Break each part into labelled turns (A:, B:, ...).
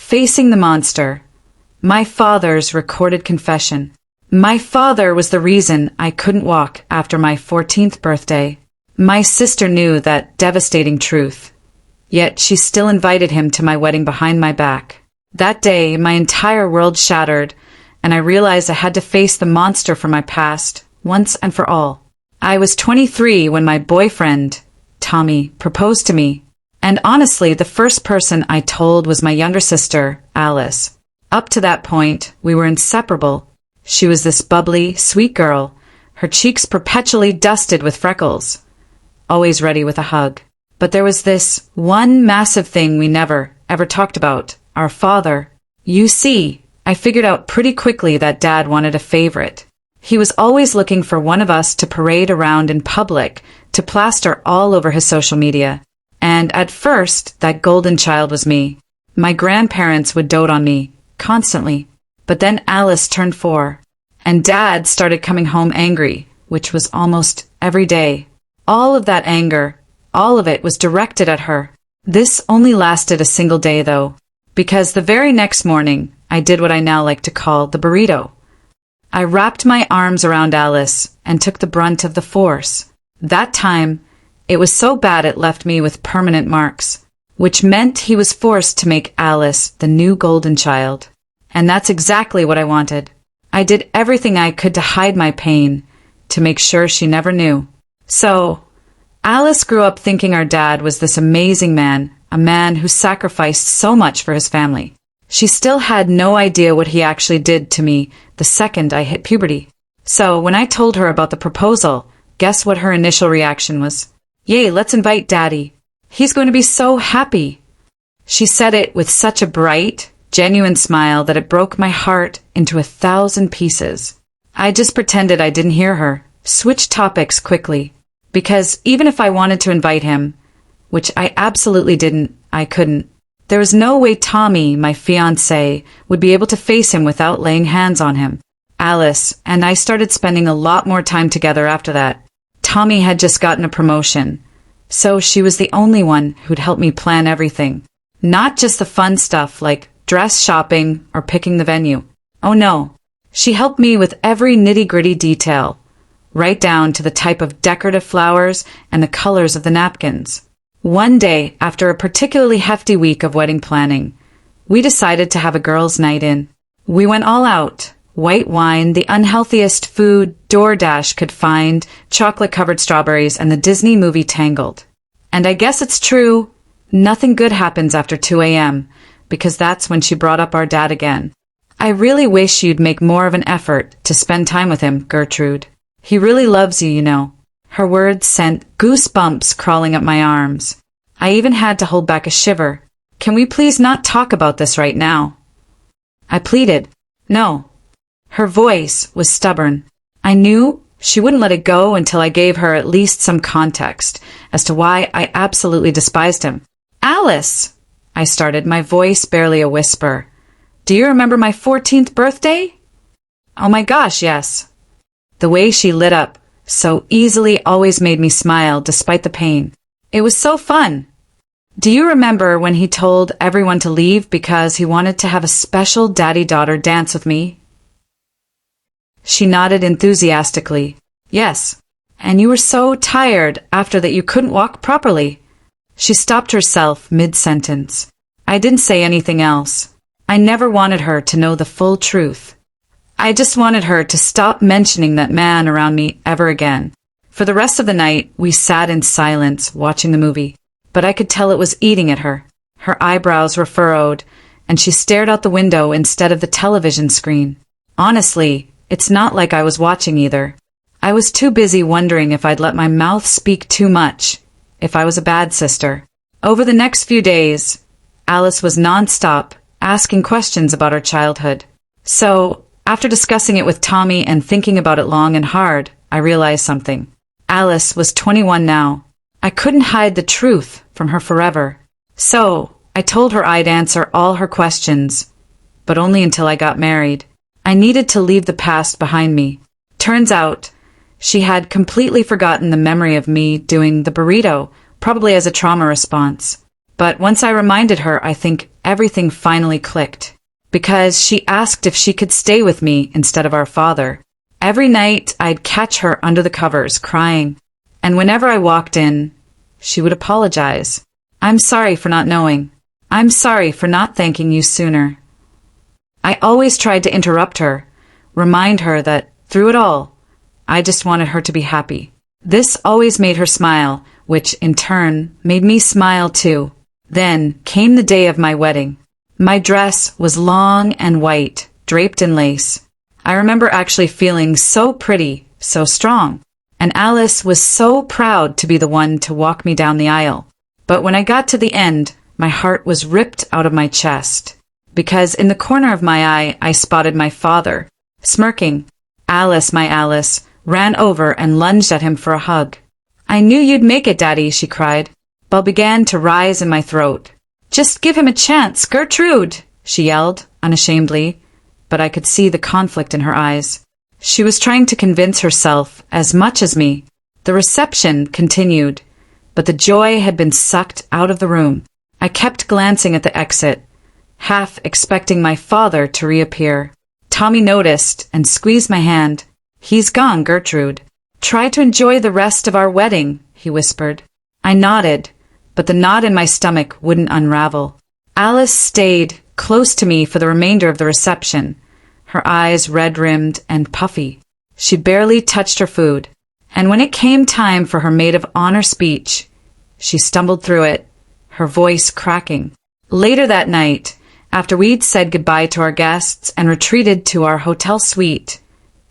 A: Facing the monster. My father's recorded confession. My father was the reason I couldn't walk after my 14th birthday. My sister knew that devastating truth. Yet she still invited him to my wedding behind my back. That day, my entire world shattered, and I realized I had to face the monster from my past, once and for all. I was 23 when my boyfriend, Tommy, proposed to me. And honestly, the first person I told was my younger sister, Alice. Up to that point, we were inseparable. She was this bubbly, sweet girl, her cheeks perpetually dusted with freckles, always ready with a hug. But there was this one massive thing we never, ever talked about, our father. You see, I figured out pretty quickly that Dad wanted a favorite. He was always looking for one of us to parade around in public, to plaster all over his social media. And at first, that golden child was me. My grandparents would dote on me, constantly. But then Alice turned 4, and Dad started coming home angry, which was almost every day. All of that anger, all of it was directed at her. This only lasted a single day, though, because the very next morning, I did what I now like to call the burrito. I wrapped my arms around Alice and took the brunt of the force. That time, it was so bad it left me with permanent marks, which meant he was forced to make Alice the new golden child. And that's exactly what I wanted. I did everything I could to hide my pain, to make sure she never knew. So, Alice grew up thinking our dad was this amazing man, a man who sacrificed so much for his family. She still had no idea what he actually did to me the second I hit puberty. So, when I told her about the proposal, guess what her initial reaction was? Yay, let's invite Daddy. He's going to be so happy. She said it with such a bright, genuine smile that it broke my heart into 1,000 pieces. I just pretended I didn't hear her, switched topics quickly, because even if I wanted to invite him, which I absolutely didn't, I couldn't. There was no way Tommy, my fiancé, would be able to face him without laying hands on him. Alice and I started spending a lot more time together after that. Tommy had just gotten a promotion, so she was the only one who'd help me plan everything. Not just the fun stuff like dress shopping or picking the venue. Oh no, she helped me with every nitty-gritty detail, right down to the type of decorative flowers and the colors of the napkins. One day, after a particularly hefty week of wedding planning, we decided to have a girls' night in. We went all out. White wine, the unhealthiest food DoorDash could find, chocolate-covered strawberries, and the Disney movie Tangled. And I guess it's true, nothing good happens after 2 a.m., because that's when she brought up our dad again. I really wish you'd make more of an effort to spend time with him, Gertrude. He really loves you, you know. Her words sent goosebumps crawling up my arms. I even had to hold back a shiver. Can we please not talk about this right now? I pleaded. No. Her voice was stubborn. I knew she wouldn't let it go until I gave her at least some context as to why I absolutely despised him. Alice, I started, my voice barely a whisper. Do you remember my 14th birthday? Oh my gosh, yes. The way she lit up so easily always made me smile despite the pain. It was so fun. Do you remember when he told everyone to leave because he wanted to have a special daddy-daughter dance with me? She nodded enthusiastically. Yes. And you were so tired after that you couldn't walk properly. She stopped herself mid-sentence. I didn't say anything else. I never wanted her to know the full truth. I just wanted her to stop mentioning that man around me ever again. For the rest of the night, we sat in silence watching the movie, but I could tell it was eating at her. Her eyebrows were furrowed, and she stared out the window instead of the television screen. Honestly, it's not like I was watching either. I was too busy wondering if I'd let my mouth speak too much, if I was a bad sister. Over the next few days, Alice was nonstop, asking questions about our childhood. So, after discussing it with Tommy and thinking about it long and hard, I realized something. Alice was 21 now. I couldn't hide the truth from her forever. So, I told her I'd answer all her questions, but only until I got married. I needed to leave the past behind me. Turns out, she had completely forgotten the memory of me doing the burrito, probably as a trauma response. But once I reminded her, I think everything finally clicked. Because she asked if she could stay with me instead of our father. Every night I'd catch her under the covers, crying. And whenever I walked in, she would apologize. "I'm sorry for not knowing. I'm sorry for not thanking you sooner." I always tried to interrupt her, remind her that, through it all, I just wanted her to be happy. This always made her smile, which, in turn, made me smile too. Then came the day of my wedding. My dress was long and white, draped in lace. I remember actually feeling so pretty, so strong. And Alice was so proud to be the one to walk me down the aisle. But when I got to the end, my heart was ripped out of my chest. Because in the corner of my eye, I spotted my father, smirking. Alice, my Alice, ran over and lunged at him for a hug. "I knew you'd make it, Daddy," she cried. But began to rise in my throat. "Just give him a chance, Gertrude," she yelled, unashamedly, but I could see the conflict in her eyes. She was trying to convince herself as much as me. The reception continued, but the joy had been sucked out of the room. I kept glancing at the exit, half expecting my father to reappear. Tommy noticed and squeezed my hand. "He's gone, Gertrude. Try to enjoy the rest of our wedding," he whispered. I nodded, but the knot in my stomach wouldn't unravel. Alice stayed close to me for the remainder of the reception, her eyes red-rimmed and puffy. She barely touched her food, and when it came time for her maid of honor speech, she stumbled through it, her voice cracking. Later that night, after we'd said goodbye to our guests and retreated to our hotel suite,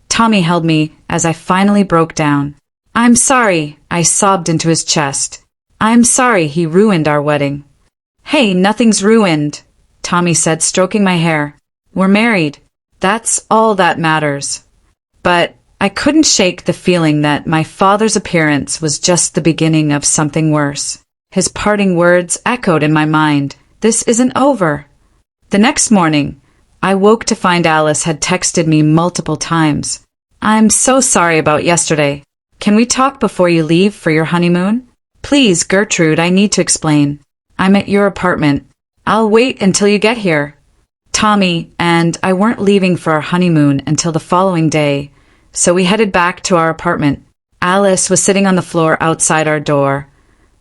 A: Tommy held me as I finally broke down. "I'm sorry," I sobbed into his chest. "I'm sorry he ruined our wedding." "Hey, nothing's ruined," Tommy said, stroking my hair. "We're married. That's all that matters." But I couldn't shake the feeling that my father's appearance was just the beginning of something worse. His parting words echoed in my mind. "This isn't over." The next morning, I woke to find Alice had texted me multiple times. "I'm so sorry about yesterday. Can we talk before you leave for your honeymoon? Please, Gertrude, I need to explain. I'm at your apartment. I'll wait until you get here." Tommy and I weren't leaving for our honeymoon until the following day, so we headed back to our apartment. Alice was sitting on the floor outside our door,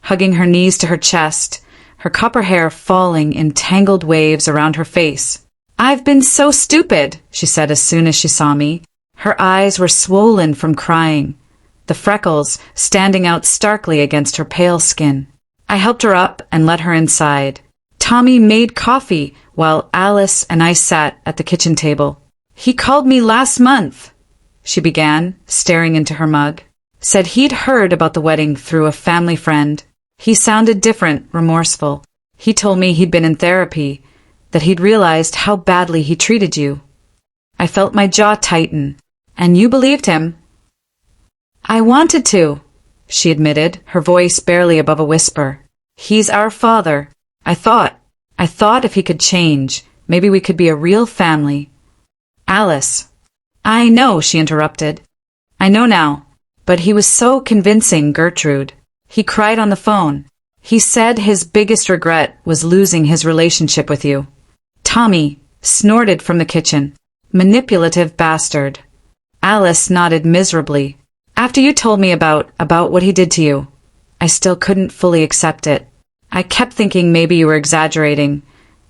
A: hugging her knees to her chest, her copper hair falling in tangled waves around her face. "I've been so stupid," she said as soon as she saw me. Her eyes were swollen from crying, the freckles standing out starkly against her pale skin. I helped her up and led her inside. Tommy made coffee while Alice and I sat at the kitchen table. "He called me last month," she began, staring into her mug. "Said he'd heard about the wedding through a family friend. He sounded different, remorseful. He told me he'd been in therapy, that he'd realized how badly he treated you." I felt my jaw tighten. "And you believed him?" "I wanted to," she admitted, her voice barely above a whisper. "He's our father. I thought if he could change, maybe we could be a real family." "Alice." "I know," she interrupted. "I know now. But he was so convincing, Gertrude. He cried on the phone. He said his biggest regret was losing his relationship with you." Tommy snorted from the kitchen. "Manipulative bastard." Alice nodded miserably. "After you told me about what he did to you, I still couldn't fully accept it. I kept thinking maybe you were exaggerating,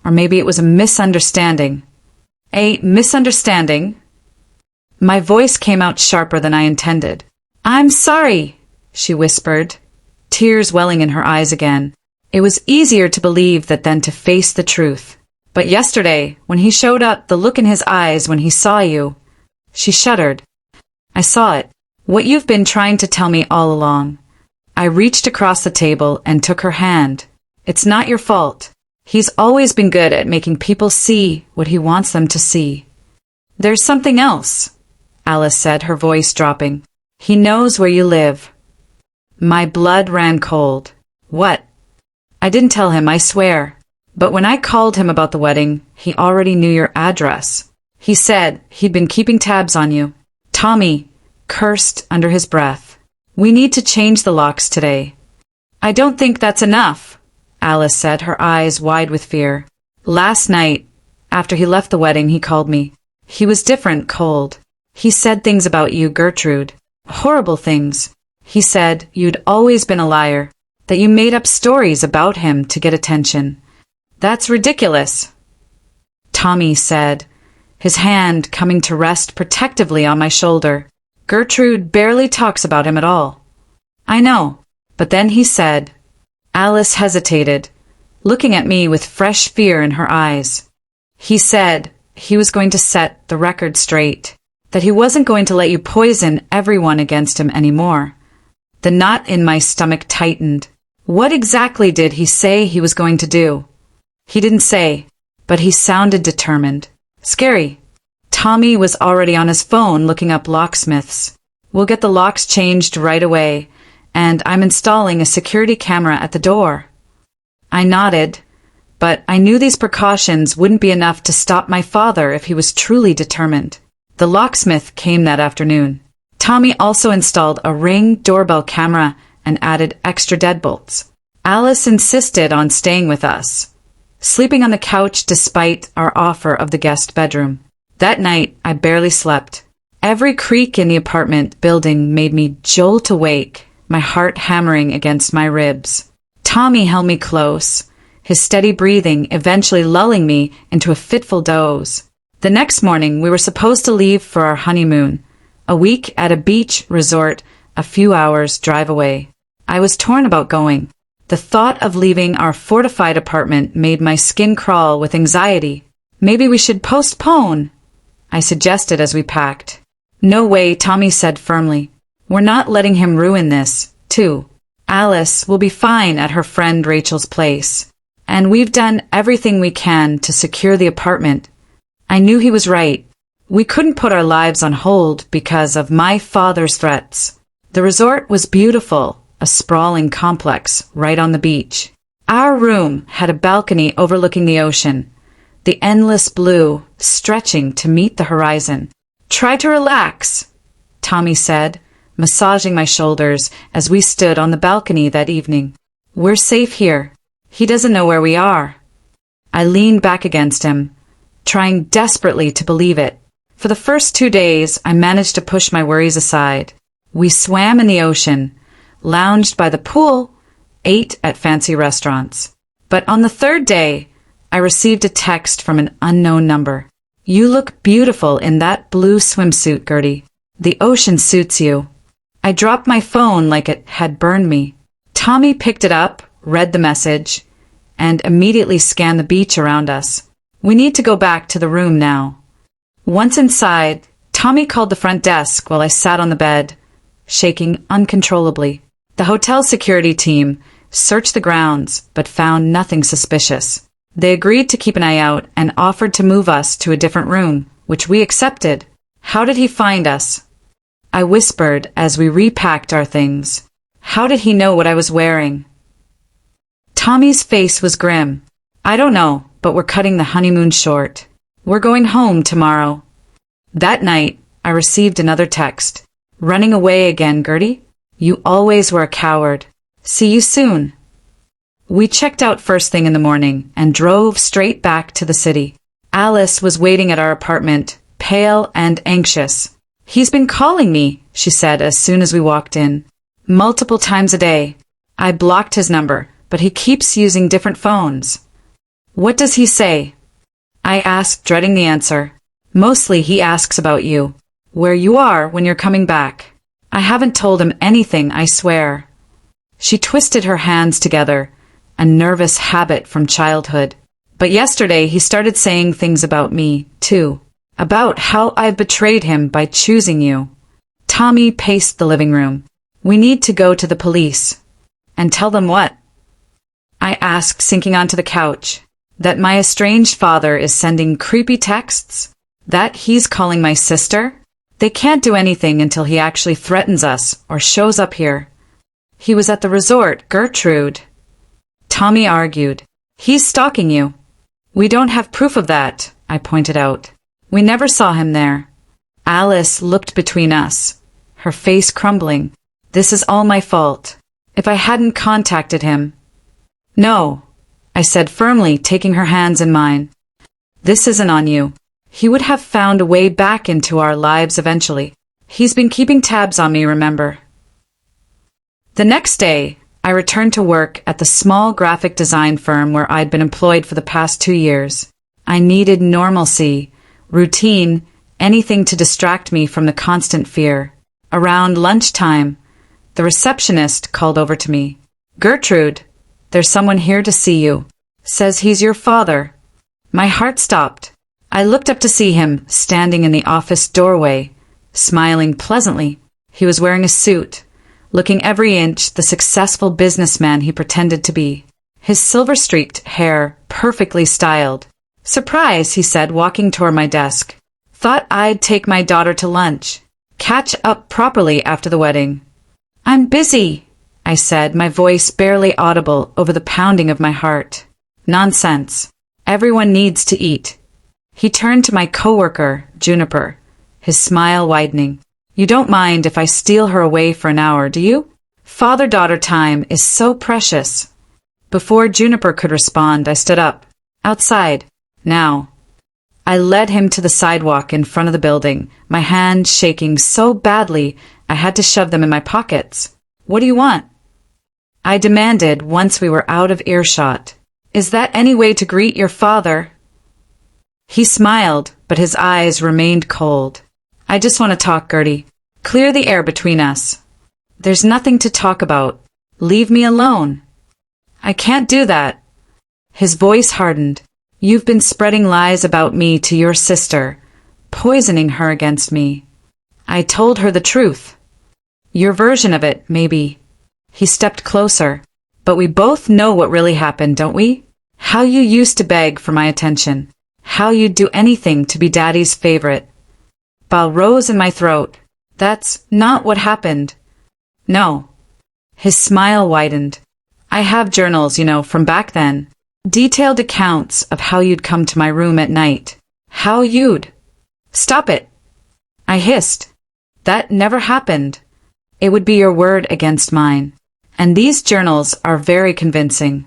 A: or maybe it was a misunderstanding." "A misunderstanding?" My voice came out sharper than I intended. "I'm sorry," she whispered, tears welling in her eyes again. It was easier to believe that than to face the truth. But yesterday, when he showed up, the look in his eyes when he saw you, she shuddered. "I saw it. What you've been trying to tell me all along." I reached across the table and took her hand. "It's not your fault. He's always been good at making people see what he wants them to see." "There's something else," Alice said, her voice dropping. "He knows where you live." My blood ran cold. "What?" "I didn't tell him, I swear. But when I called him about the wedding, he already knew your address. He said he'd been keeping tabs on you." Tommy cursed under his breath. "We need to change the locks today." "I don't think that's enough," Alice said, her eyes wide with fear. Last night, after he left the wedding, he called me. He was different, cold. He said things about you, Gertrude. Horrible things. He said you'd always been a liar, that you made up stories about him to get attention. That's ridiculous, Tommy said, his hand coming to rest protectively on my shoulder. Gertrude barely talks about him at all. I know, but then he said. Alice hesitated, looking at me with fresh fear in her eyes. He said he was going to set the record straight, that he wasn't going to let you poison everyone against him anymore. The knot in my stomach tightened. What exactly did he say he was going to do? He didn't say, but he sounded determined. Scary. Tommy was already on his phone looking up locksmiths. We'll get the locks changed right away, and I'm installing a security camera at the door. I nodded, but I knew these precautions wouldn't be enough to stop my father if he was truly determined. The locksmith came that afternoon. Tommy also installed a Ring doorbell camera and added extra deadbolts. Alice insisted on staying with us, sleeping on the couch despite our offer of the guest bedroom. That night, I barely slept. Every creak in the apartment building made me jolt awake, my heart hammering against my ribs. Tommy held me close, his steady breathing eventually lulling me into a fitful doze. The next morning, we were supposed to leave for our honeymoon, a week at a beach resort a few hours' drive away. I was torn about going. The thought of leaving our fortified apartment made my skin crawl with anxiety. Maybe we should postpone, I suggested as we packed. No way, Tommy said firmly. We're not letting him ruin this, too. Alice will be fine at her friend Rachel's place, and we've done everything we can to secure the apartment. I knew he was right. We couldn't put our lives on hold because of my father's threats. The resort was beautiful, a sprawling complex right on the beach. Our room had a balcony overlooking the ocean, the endless blue stretching to meet the horizon. Try to relax, Tommy said, massaging my shoulders as we stood on the balcony that evening. We're safe here. He doesn't know where we are. I leaned back against him, trying desperately to believe it. For the first 2 days, I managed to push my worries aside. We swam in the ocean, lounged by the pool, ate at fancy restaurants. But on the third day, I received a text from an unknown number. You look beautiful in that blue swimsuit, Gertie. The ocean suits you. I dropped my phone like it had burned me. Tommy picked it up, read the message, and immediately scanned the beach around us. We need to go back to the room now. Once inside, Tommy called the front desk while I sat on the bed, shaking uncontrollably. The hotel security team searched the grounds but found nothing suspicious. They agreed to keep an eye out and offered to move us to a different room, which we accepted. How did he find us? I whispered as we repacked our things. How did he know what I was wearing? Tommy's face was grim. I don't know, but we're cutting the honeymoon short. We're going home tomorrow. That night, I received another text. Running away again, Gertie? You always were a coward. See you soon. We checked out first thing in the morning and drove straight back to the city. Alice was waiting at our apartment, pale and anxious. He's been calling me, she said as soon as we walked in. Multiple times a day. I blocked his number, but he keeps using different phones. What does he say? I asked, dreading the answer. Mostly he asks about you, where you are when you're coming back. I haven't told him anything, I swear. She twisted her hands together, a nervous habit from childhood. But yesterday he started saying things about me, too. About how I've betrayed him by choosing you. Tommy paced the living room. We need to go to the police. And tell them what? I asked, sinking onto the couch. That my estranged father is sending creepy texts? That he's calling my sister? They can't do anything until he actually threatens us or shows up here. He was at the resort, Gertrude. Tommy argued. He's stalking you. We don't have proof of that, I pointed out. We never saw him there. Alice looked between us, her face crumbling. This is all my fault. If I hadn't contacted him. No, I said firmly, taking her hands in mine. This isn't on you. He would have found a way back into our lives eventually. He's been keeping tabs on me, remember? The next day, I returned to work at the small graphic design firm where I'd been employed for the past 2 years. I needed normalcy, routine, anything to distract me from the constant fear. Around lunchtime, the receptionist called over to me. Gertrude, there's someone here to see you. Says he's your father. My heart stopped. I looked up to see him standing in the office doorway, smiling pleasantly. He was wearing a suit, looking every inch the successful businessman he pretended to be. His silver-streaked hair perfectly styled. Surprise, he said, walking toward my desk. Thought I'd take my daughter to lunch. Catch up properly after the wedding. I'm busy, I said, my voice barely audible over the pounding of my heart. Nonsense. Everyone needs to eat. He turned to my coworker, Juniper, his smile widening. You don't mind if I steal her away for an hour, do you? Father-daughter time is so precious. Before Juniper could respond, I stood up. Outside. Now. I led him to the sidewalk in front of the building, my hands shaking so badly I had to shove them in my pockets. What do you want? I demanded once we were out of earshot. Is that any way to greet your father? He smiled, but his eyes remained cold. I just want to talk, Gertie. Clear the air between us. There's nothing to talk about. Leave me alone. I can't do that. His voice hardened. You've been spreading lies about me to your sister, poisoning her against me. I told her the truth. Your version of it, maybe. He stepped closer. But we both know what really happened, don't we? How you used to beg for my attention. How you'd do anything to be Daddy's favorite. Bile rose in my throat. That's not what happened. No. His smile widened. I have journals, from back then. Detailed accounts of how you'd come to my room at night. How you'd... Stop it. I hissed. That never happened. It would be your word against mine. And these journals are very convincing.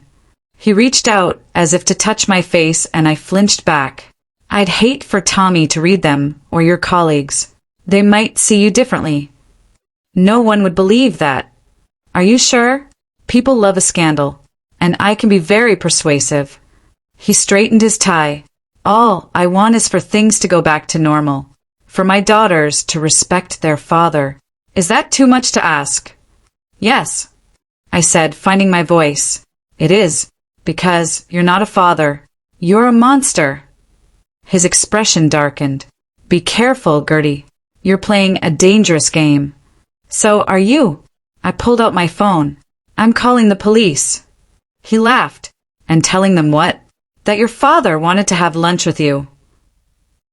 A: He reached out as if to touch my face and I flinched back. I'd hate for Tommy to read them, or your colleagues. They might see you differently. No one would believe that. Are you sure? People love a scandal, and I can be very persuasive. He straightened his tie. All I want is for things to go back to normal. For my daughters to respect their father. Is that too much to ask? Yes, I said, finding my voice. It is, because you're not a father. You're a monster. His expression darkened. Be careful, Gertie. You're playing a dangerous game. So are you. I pulled out my phone. I'm calling the police. He laughed. And telling them what? That your father wanted to have lunch with you.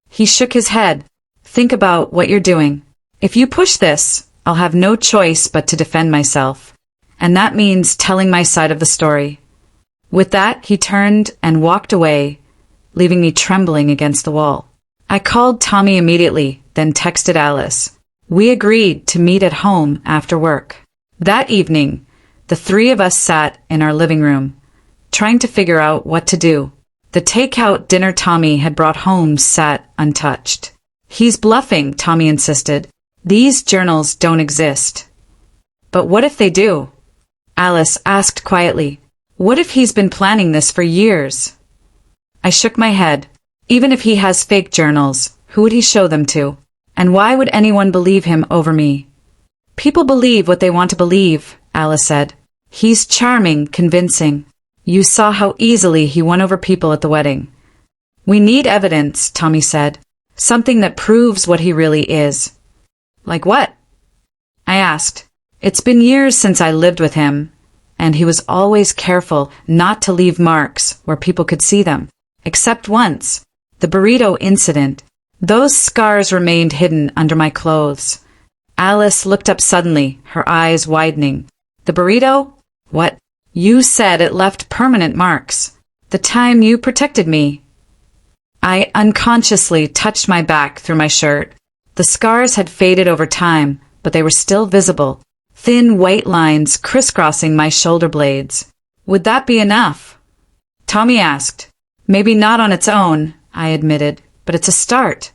A: He shook his head. Think about what you're doing. If you push this, I'll have no choice but to defend myself. And that means telling my side of the story. With that, he turned and walked away, leaving me trembling against the wall. I called Tommy immediately, then texted Alice. We agreed to meet at home after work. That evening, the three of us sat in our living room, trying to figure out what to do. The takeout dinner Tommy had brought home sat untouched. He's bluffing, Tommy insisted. These journals don't exist. But what if they do? Alice asked quietly. What if he's been planning this for years? I shook my head. Even if he has fake journals, who would he show them to? And why would anyone believe him over me? People believe what they want to believe, Alice said. He's charming, convincing. You saw how easily he won over people at the wedding. We need evidence, Tommy said. Something that proves what he really is. Like what? I asked. It's been years since I lived with him, and he was always careful not to leave marks where people could see them. Except once. The burrito incident. Those scars remained hidden under my clothes. Alice looked up suddenly, her eyes widening. The burrito? What? You said it left permanent marks. The time you protected me. I unconsciously touched my back through my shirt. The scars had faded over time, but they were still visible. Thin white lines crisscrossing my shoulder blades. Would that be enough? Tommy asked. Maybe not on its own, I admitted, but it's a start.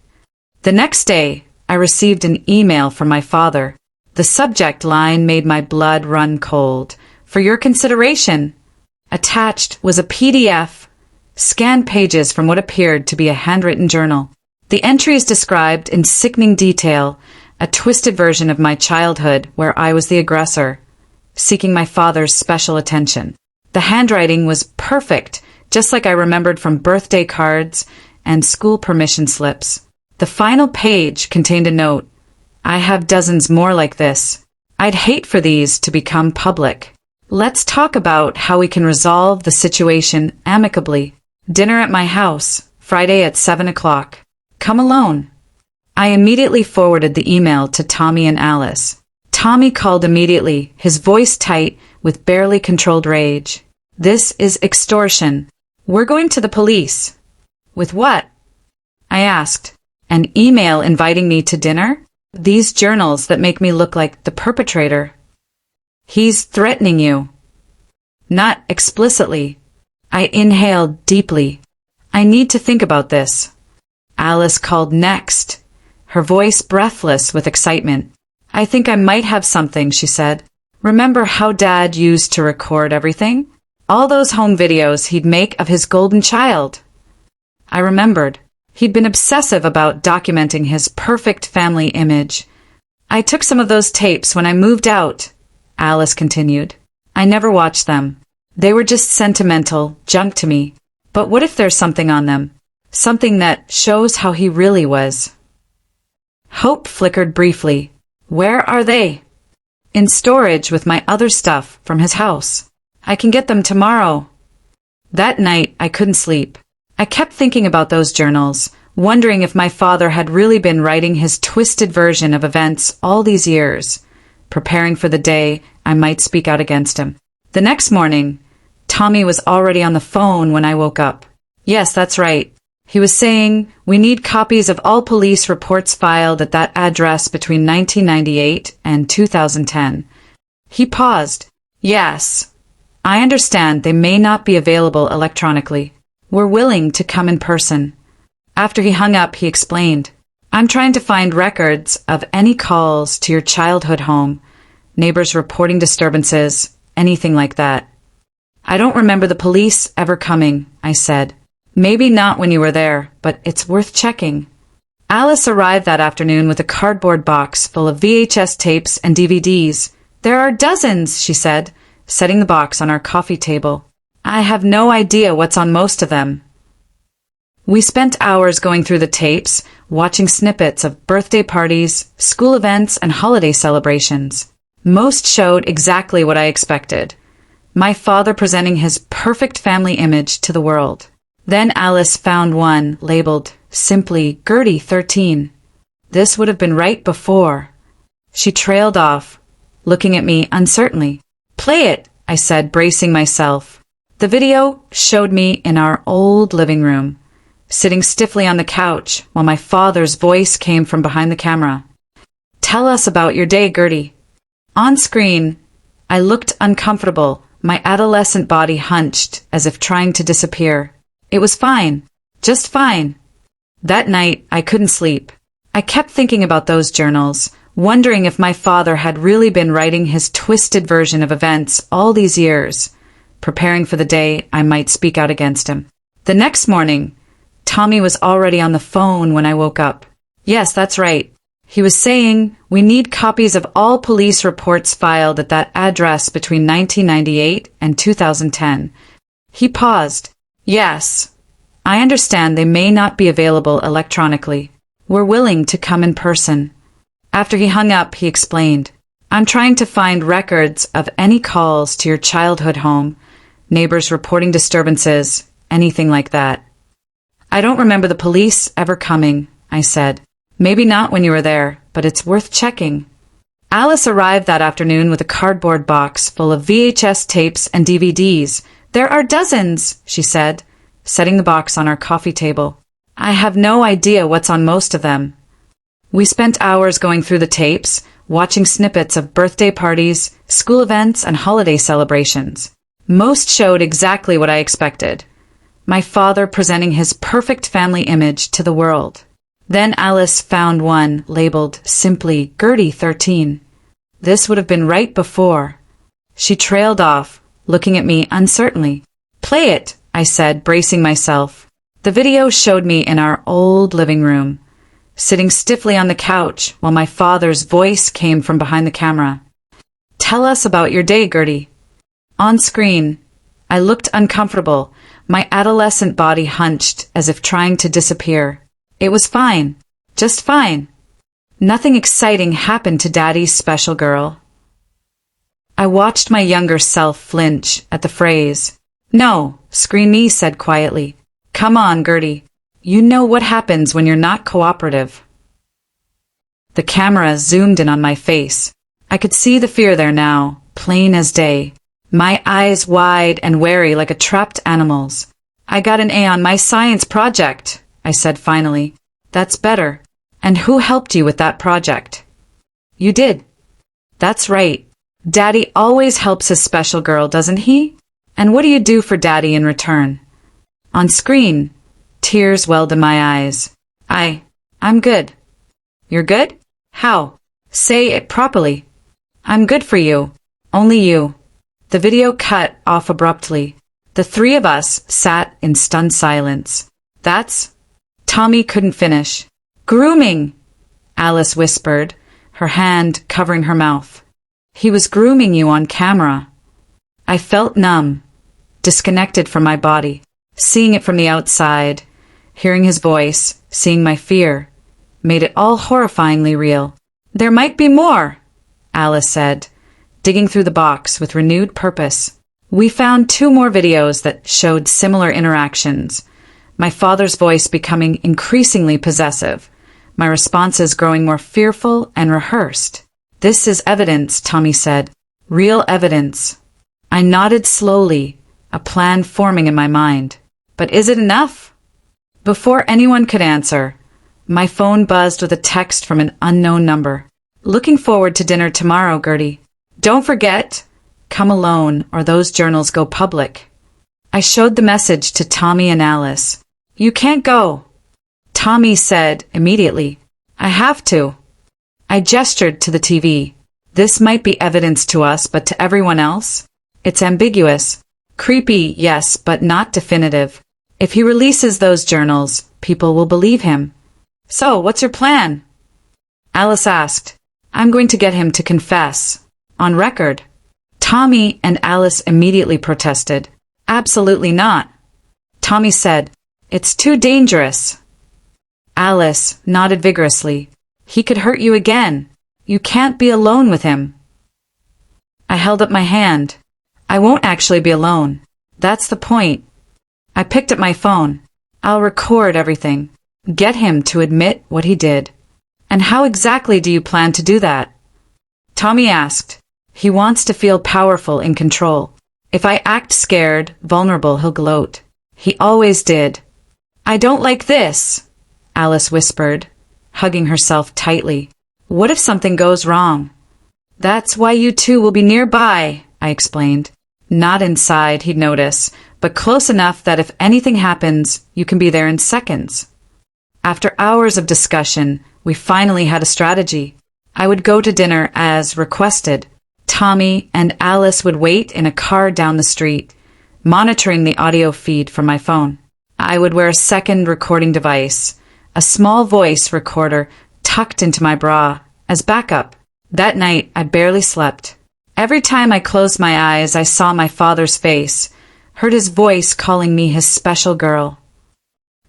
A: The next day, I received an email from my father. The subject line made my blood run cold. For your consideration. Attached was a PDF, scanned pages from what appeared to be a handwritten journal. The entries described in sickening detail a twisted version of my childhood where I was the aggressor, seeking my father's special attention. The handwriting was perfect, just like I remembered from birthday cards and school permission slips. The final page contained a note. I have dozens more like this. I'd hate for these to become public. Let's talk about how we can resolve the situation amicably. Dinner at my house, Friday at 7 o'clock. Come alone. I immediately forwarded the email to Tommy and Alice. Tommy called immediately, his voice tight with barely controlled rage. This is extortion. We're going to the police. With what? I asked. An email inviting me to dinner? These journals that make me look like the perpetrator. He's threatening you. Not explicitly. I inhaled deeply. I need to think about this. Alice called next, her voice breathless with excitement. I think I might have something, she said. Remember how Dad used to record everything? All those home videos he'd make of his golden child. I remembered. He'd been obsessive about documenting his perfect family image. I took some of those tapes when I moved out, Alice continued. I never watched them. They were just sentimental junk to me. But what if there's something on them? Something that shows how he really was. Hope flickered briefly. Where are they? In storage with my other stuff from his house. I can get them tomorrow. That night, I couldn't sleep. I kept thinking about those journals, wondering if my father had really been writing his twisted version of events all these years, preparing for the day I might speak out against him. The next morning, Tommy was already on the phone when I woke up. Yes, that's right. He was saying, we need copies of all police reports filed at that address between 1998 and 2010. He paused. Yes, I understand they may not be available electronically. We're willing to come in person. After he hung up, he explained, I'm trying to find records of any calls to your childhood home, neighbors reporting disturbances, anything like that. I don't remember the police ever coming, I said. Maybe not when you were there, but it's worth checking. Alice arrived that afternoon with a cardboard box full of VHS tapes and DVDs. There are dozens, she said, setting the box on our coffee table. I have no idea what's on most of them. We spent hours going through the tapes, watching snippets of birthday parties, school events, and holiday celebrations. Most showed exactly what I expected. My father presenting his perfect family image to the world. Then Alice found one labeled simply Gertie 13. This would have been right before. She trailed off, looking at me uncertainly. Play it, I said, bracing myself. The video showed me in our old living room, sitting stiffly on the couch while my father's voice came from behind the camera. Tell us about your day, Gertie. On screen, I looked uncomfortable, my adolescent body hunched as if trying to disappear. It was fine. Just fine. That night, I couldn't sleep. I kept thinking about those journals, wondering if my father had really been writing his twisted version of events all these years, preparing for the day I might speak out against him. The next morning, Tommy was already on the phone when I woke up. Yes, that's right. He was saying, we need copies of all police reports filed at that address between 1998 and 2010. He paused. Yes, I understand they may not be available electronically. We're willing to come in person. After he hung up, he explained, I'm trying to find records of any calls to your childhood home, neighbors reporting disturbances, anything like that. I don't remember the police ever coming, I said. Maybe not when you were there, but it's worth checking. Alice arrived that afternoon with a cardboard box full of VHS tapes and DVDs. There are dozens, she said, setting the box on our coffee table. I have no idea what's on most of them. We spent hours going through the tapes, watching snippets of birthday parties, school events, and holiday celebrations. Most showed exactly what I expected. My father presenting his perfect family image to the world. Then Alice found one labeled simply Gertie 13. This would have been right before. She trailed off, looking at me uncertainly. Play it, I said, bracing myself. The video showed me in our old living room, sitting stiffly on the couch while my father's voice came from behind the camera. Tell us about your day, Gertie. On screen, I looked uncomfortable, my adolescent body hunched as if trying to disappear. It was fine. Just fine. Nothing exciting happened to Daddy's special girl. I watched my younger self flinch at the phrase. No, Screen Me said quietly. Come on, Gertie. You know what happens when you're not cooperative. The camera zoomed in on my face. I could see the fear there now, plain as day. My eyes wide and wary like a trapped animal's. I got an A on my science project, I said finally. That's better. And who helped you with that project? You did. That's right. Daddy always helps his special girl, doesn't he? And what do you do for Daddy in return? On screen, tears welled in my eyes. I'm good. You're good? How? Say it properly. I'm good for you. Only you. The video cut off abruptly. The three of us sat in stunned silence. That's... Tommy couldn't finish. Grooming, Alice whispered, her hand covering her mouth. He was grooming you on camera. I felt numb, disconnected from my body, seeing it from the outside, hearing his voice, seeing my fear, made it all horrifyingly real. There might be more, Alice said, digging through the box with renewed purpose. We found 2 more videos that showed similar interactions. My father's voice becoming increasingly possessive, my responses growing more fearful and rehearsed. This is evidence, Tommy said. Real evidence. I nodded slowly, a plan forming in my mind. But is it enough? Before anyone could answer, my phone buzzed with a text from an unknown number. Looking forward to dinner tomorrow, Gertie. Don't forget, come alone or those journals go public. I showed the message to Tommy and Alice. You can't go. Tommy said immediately, I have to. I gestured to the TV. This might be evidence to us, but to everyone else? It's ambiguous. Creepy, yes, but not definitive. If he releases those journals, people will believe him. So, what's your plan? Alice asked. I'm going to get him to confess. On record. Tommy and Alice immediately protested. Absolutely not. Tommy said, It's too dangerous. Alice nodded vigorously. He could hurt you again. You can't be alone with him. I held up my hand. I won't actually be alone. That's the point. I picked up my phone. I'll record everything. Get him to admit what he did. And how exactly do you plan to do that? Tommy asked. He wants to feel powerful, in control. If I act scared, vulnerable, he'll gloat. He always did. I don't like this, Alice whispered, hugging herself tightly. What if something goes wrong? That's why you two will be nearby, I explained. Not inside, he'd notice, but close enough that if anything happens, you can be there in seconds. After hours of discussion, we finally had a strategy. I would go to dinner as requested. Tommy and Alice would wait in a car down the street, monitoring the audio feed from my phone. I would wear a second recording device, a small voice recorder tucked into my bra, as backup. That night, I barely slept. Every time I closed my eyes, I saw my father's face, heard his voice calling me his special girl.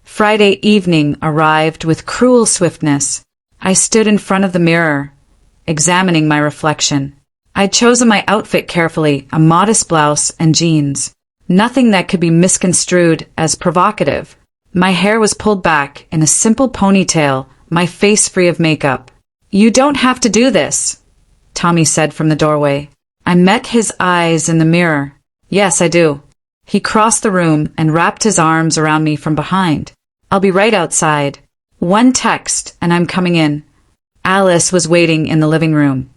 A: Friday evening arrived with cruel swiftness. I stood in front of the mirror, examining my reflection. I'd chosen my outfit carefully, a modest blouse and jeans. Nothing that could be misconstrued as provocative. My hair was pulled back in a simple ponytail, my face free of makeup. You don't have to do this, Tommy said from the doorway. I met his eyes in the mirror. Yes, I do. He crossed the room and wrapped his arms around me from behind. I'll be right outside. One text, and I'm coming in. Alice was waiting in the living room,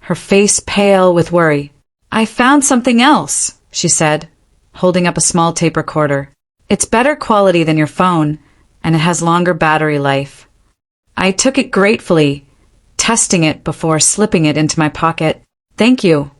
A: her face pale with worry. I found something else, she said, holding up a small tape recorder. It's better quality than your phone, and it has longer battery life. I took it gratefully, testing it before slipping it into my pocket. Thank you.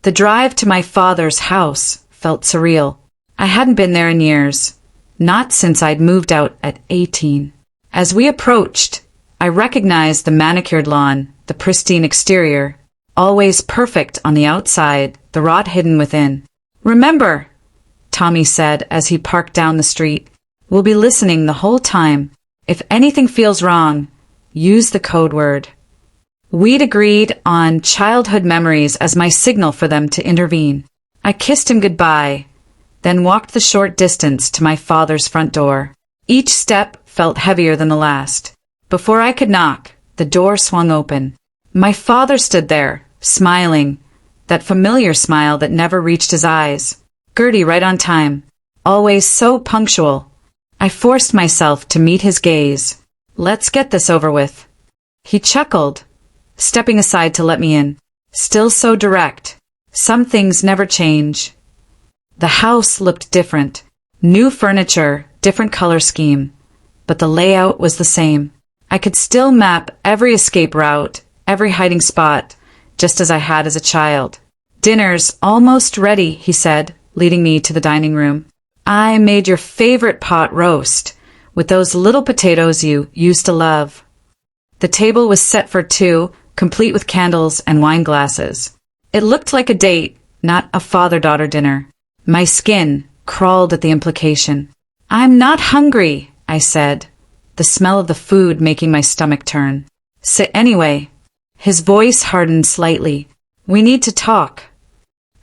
A: The drive to my father's house felt surreal. I hadn't been there in years, not since I'd moved out at 18. As we approached, I recognized the manicured lawn, the pristine exterior, always perfect on the outside, the rot hidden within. Remember, Tommy said as he parked down the street, we'll be listening the whole time. If anything feels wrong, use the code word. We'd agreed on childhood memories as my signal for them to intervene. I kissed him goodbye, then walked the short distance to my father's front door. Each step felt heavier than the last. Before I could knock, the door swung open. My father stood there, smiling, that familiar smile that never reached his eyes. Gertie right on time, always so punctual. I forced myself to meet his gaze. Let's get this over with. He chuckled, stepping aside to let me in. Still so direct. Some things never change. The house looked different. New furniture, different color scheme. But the layout was the same. I could still map every escape route, every hiding spot, just as I had as a child. Dinner's almost ready, he said, leading me to the dining room. I made your favorite pot roast, with those little potatoes you used to love. The table was set for two, complete with candles and wine glasses. It looked like a date, not a father-daughter dinner. My skin crawled at the implication. I'm not hungry, I said, the smell of the food making my stomach turn. Sit anyway. His voice hardened slightly. We need to talk.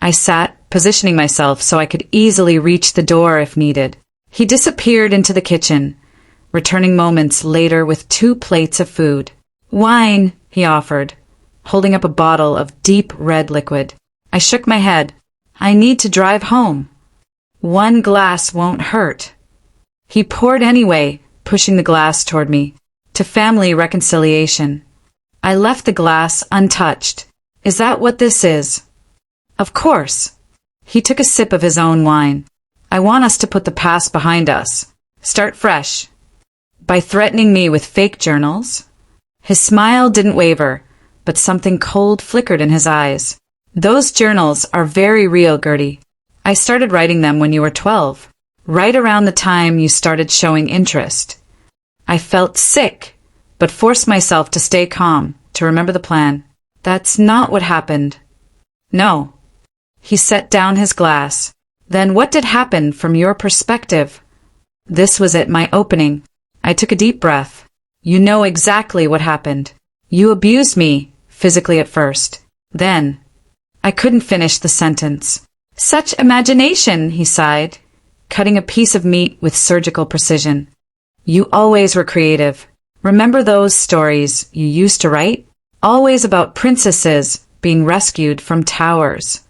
A: I sat, positioning myself so I could easily reach the door if needed. He disappeared into the kitchen, returning moments later with 2 plates of food. Wine, he offered, holding up a bottle of deep red liquid. I shook my head. I need to drive home. 1 glass won't hurt. He poured anyway, pushing the glass toward me. To family reconciliation. I left the glass untouched. Is that what this is? Of course. He took a sip of his own wine. I want us to put the past behind us. Start fresh. By threatening me with fake journals? His smile didn't waver, but something cold flickered in his eyes. Those journals are very real, Gertie. I started writing them when you were 12, right around the time you started showing interest. I felt sick, but forced myself to stay calm, to remember the plan. That's not what happened. No. He set down his glass. Then what did happen from your perspective? This was at my opening. I took a deep breath. You know exactly what happened. You abused me, physically at first. Then, I couldn't finish the sentence. Such imagination, he sighed, cutting a piece of meat with surgical precision. You always were creative. Remember those stories you used to write? Always about princesses being rescued from towers.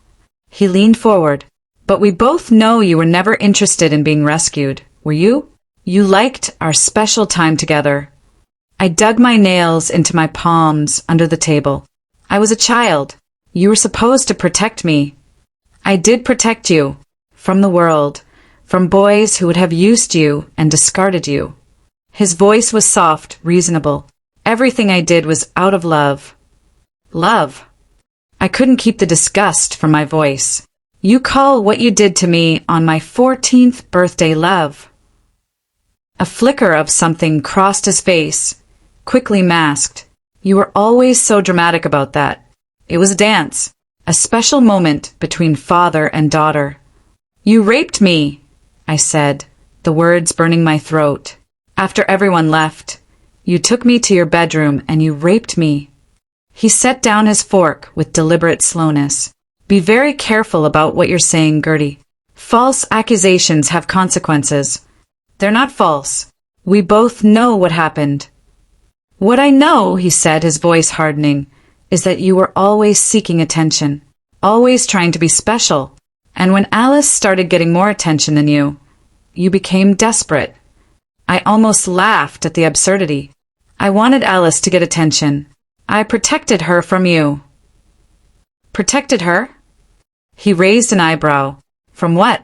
A: He leaned forward. But we both know you were never interested in being rescued, were you? You liked our special time together. I dug my nails into my palms under the table. I was a child. You were supposed to protect me. I did protect you. From the world. From boys who would have used you and discarded you. His voice was soft, reasonable. Everything I did was out of love. Love. I couldn't keep the disgust from my voice. You call what you did to me on my 14th birthday love. A flicker of something crossed his face, quickly masked. You were always so dramatic about that. It was a dance, a special moment between father and daughter. You raped me, I said, the words burning my throat. After everyone left, you took me to your bedroom and you raped me. He set down his fork with deliberate slowness. Be very careful about what you're saying, Gertie. False accusations have consequences. They're not false. We both know what happened. What I know, he said, his voice hardening, is that you were always seeking attention, always trying to be special. And when Alice started getting more attention than you became desperate. I almost laughed at the absurdity. I wanted Alice to get attention. I protected her from you. Protected her? He raised an eyebrow. From what?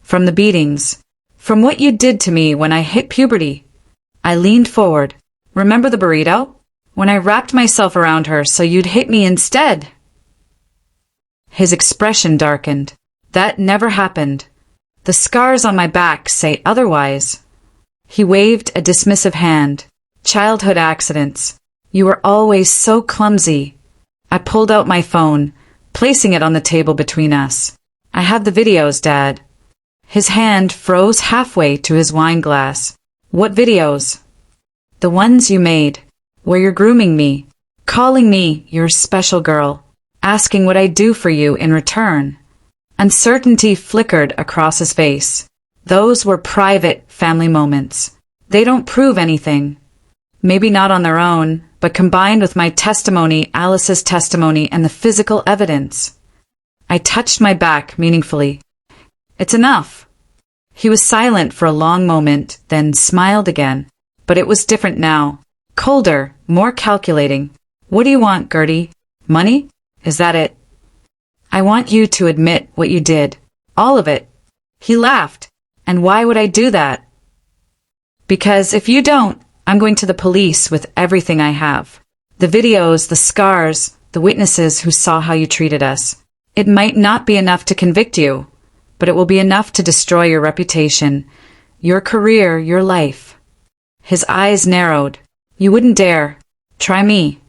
A: From the beatings. From what you did to me when I hit puberty. I leaned forward. Remember the burrito? When I wrapped myself around her so you'd hit me instead. His expression darkened. That never happened. The scars on my back say otherwise. He waved a dismissive hand. Childhood accidents. You were always so clumsy. I pulled out my phone, placing it on the table between us. I have the videos, Dad. His hand froze halfway to his wine glass. What videos? The ones you made, where you're grooming me, calling me your special girl, asking what I'd do for you in return. Uncertainty flickered across his face. Those were private family moments. They don't prove anything. Maybe not on their own, but combined with my testimony, Alice's testimony, and the physical evidence. I touched my back meaningfully. It's enough. He was silent for a long moment, then smiled again. But it was different now. Colder, more calculating. What do you want, Gertie? Money? Is that it? I want you to admit what you did. All of it. He laughed. And why would I do that? Because if you don't, I'm going to the police with everything I have. The videos, the scars, the witnesses who saw how you treated us. It might not be enough to convict you, but it will be enough to destroy your reputation, your career, your life. His eyes narrowed. You wouldn't dare. Try me.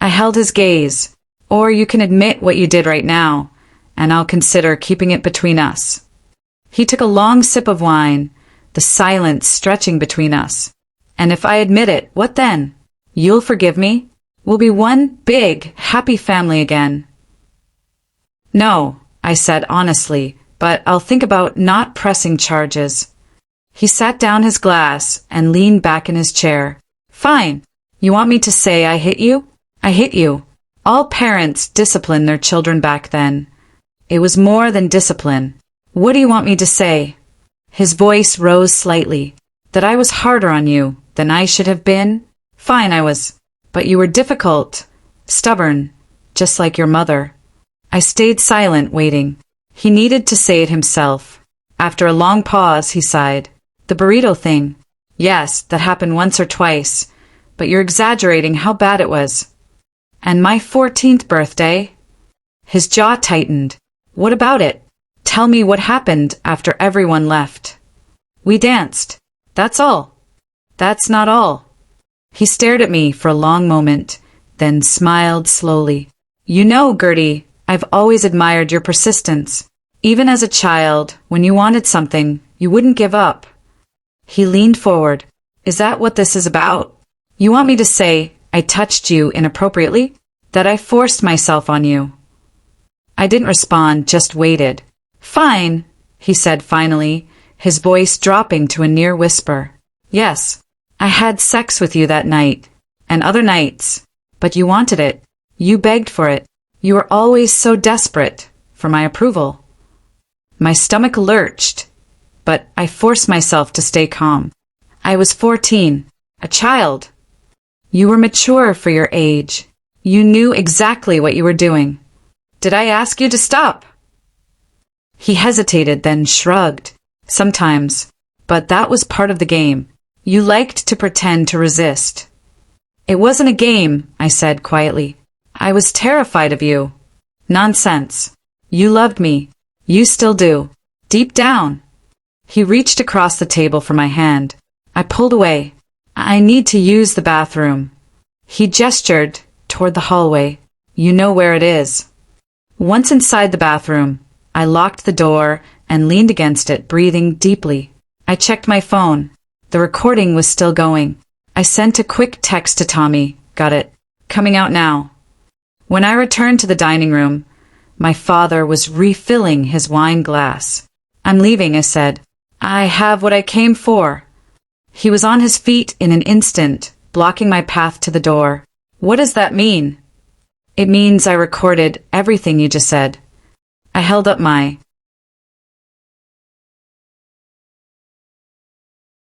A: I held his gaze. Or you can admit what you did right now, and I'll consider keeping it between us. He took a long sip of wine, the silence stretching between us. And if I admit it, what then? You'll forgive me? We'll be one big, happy family again. No, I said honestly, but I'll think about not pressing charges. He sat down his glass and leaned back in his chair. Fine. You want me to say I hit you? I hit you. All parents disciplined their children back then. It was more than discipline. What do you want me to say? His voice rose slightly. That I was harder on you than I should have been? Fine, I was. But you were difficult, stubborn, just like your mother. I stayed silent, waiting. He needed to say it himself. After a long pause, he sighed. The burrito thing. Yes, that happened once or twice. But you're exaggerating how bad it was. And my 14th birthday? His jaw tightened. What about it? Tell me what happened after everyone left. We danced. That's all. That's not all. He stared at me for a long moment, then smiled slowly. You know, Gertie, I've always admired your persistence. Even as a child, when you wanted something, you wouldn't give up. He leaned forward. Is that what this is about? You want me to say I touched you inappropriately? That I forced myself on you? I didn't respond, just waited. Fine, he said finally, his voice dropping to a near whisper. Yes, I had sex with you that night, and other nights, but you wanted it. You begged for it. You were always so desperate for my approval. My stomach lurched, but I forced myself to stay calm. I was 14, a child. You were mature for your age. You knew exactly what you were doing. Did I ask you to stop? He hesitated, then shrugged. Sometimes. But that was part of the game. You liked to pretend to resist. It wasn't a game, I said quietly. I was terrified of you. Nonsense. You loved me. You still do. Deep down. He reached across the table for my hand. I pulled away. I need to use the bathroom. He gestured toward the hallway. You know where it is. Once inside the bathroom, I locked the door and leaned against it, breathing deeply. I checked my phone. The recording was still going. I sent a quick text to Tommy. Got it. Coming out now. When I returned to the dining room, my father was refilling his wine glass. I'm leaving, I said. I have what I came for. He was on his feet in an instant, blocking my path to the door. What does that mean? It means I recorded everything you just said. I held up my